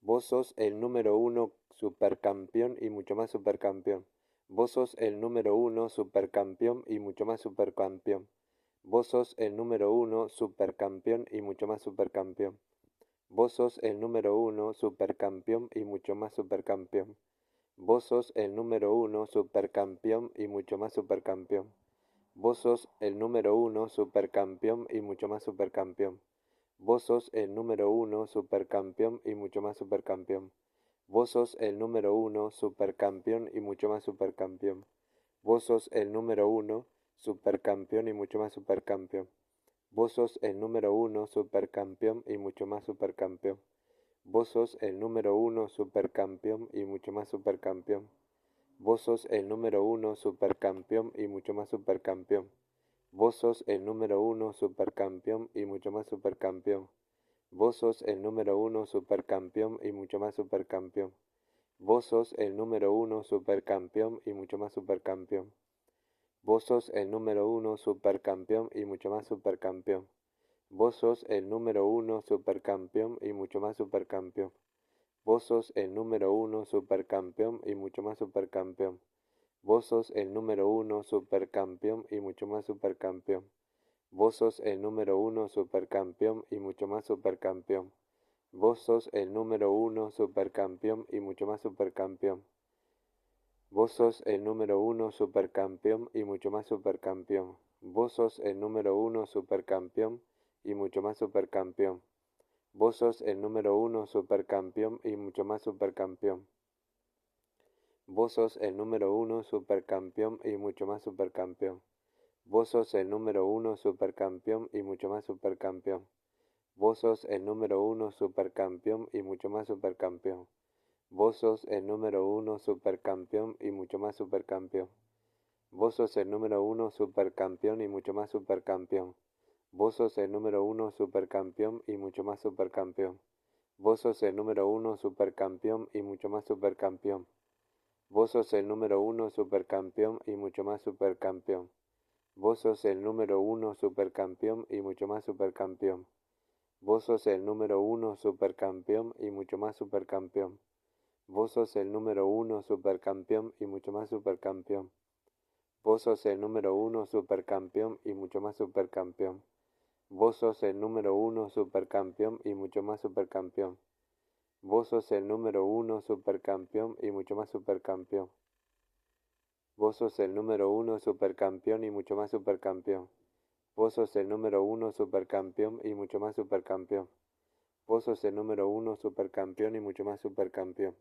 Vos sos el número uno supercampeón y mucho más supercampeón. Vos sos el número uno supercampeón y mucho más supercampeón. Vos sos el número uno supercampeón y mucho más supercampeón. Vos sos el número uno supercampeón y mucho más supercampeón. Vos sos el número uno supercampeón y mucho más supercampeón. Vos sos el número uno supercampeón y mucho más supercampeón. Vos sos el número uno supercampeón y mucho más supercampeón. Vos sos el número uno supercampeón y mucho más supercampeón. Vos sos el número uno supercampeón y mucho más supercampeón. Vos sos el número uno supercampeón y mucho más supercampeón. Vos sos el número uno supercampeón y mucho más supercampeón. Vos sos el número uno supercampeón y mucho más supercampeón. Vos sos el número uno supercampeón y mucho más supercampeón. Vos sos el número uno supercampeón y mucho más supercampeón. Vos sos el número uno supercampeón y mucho más supercampeón. Vos sos el número uno supercampeón y mucho más supercampeón. Vos sos el número uno supercampeón y mucho más supercampeón. Vos sos el número uno supercampeón y mucho más supercampeón. Vos sos el número uno supercampeón y mucho más supercampeón. Vos sos el número uno supercampeón y mucho más supercampeón. Vos sos el número uno supercampeón y mucho más supercampeón. Vos sos el número uno supercampeón y mucho más supercampeón. Vos sos el número uno supercampeón y mucho más supercampeón. Vos sos el número uno supercampeón y mucho más supercampeón. Vos sos el número uno supercampeón y mucho más supercampeón. Vos sos el número uno supercampeón y mucho más supercampeón. Vos sos el número uno supercampeón y mucho más supercampeón. Vos sos el número uno supercampeón y mucho más supercampeón. Vos sos el número uno supercampeón y mucho más supercampeón. Vos sos el número uno supercampeón y mucho más supercampeón. Vos sos el número uno supercampeón y mucho más supercampeón. Vos sos el número uno supercampeón y mucho más supercampeón. Vos sos el número uno supercampeón y mucho más supercampeón. Vos sos el número uno supercampeón y mucho más supercampeón. Vos sos el número uno supercampeón y mucho más supercampeón. Vos sos el número uno supercampeón y mucho más supercampeón. Vos sos el número uno supercampeón y mucho más supercampeón. Vos sos el número uno supercampeón y mucho más supercampeón. Vos sos el número uno supercampeón y mucho más supercampeón. Vos sos el número uno supercampeón y mucho más supercampeón. Vos sos el número uno supercampeón y mucho más supercampeón.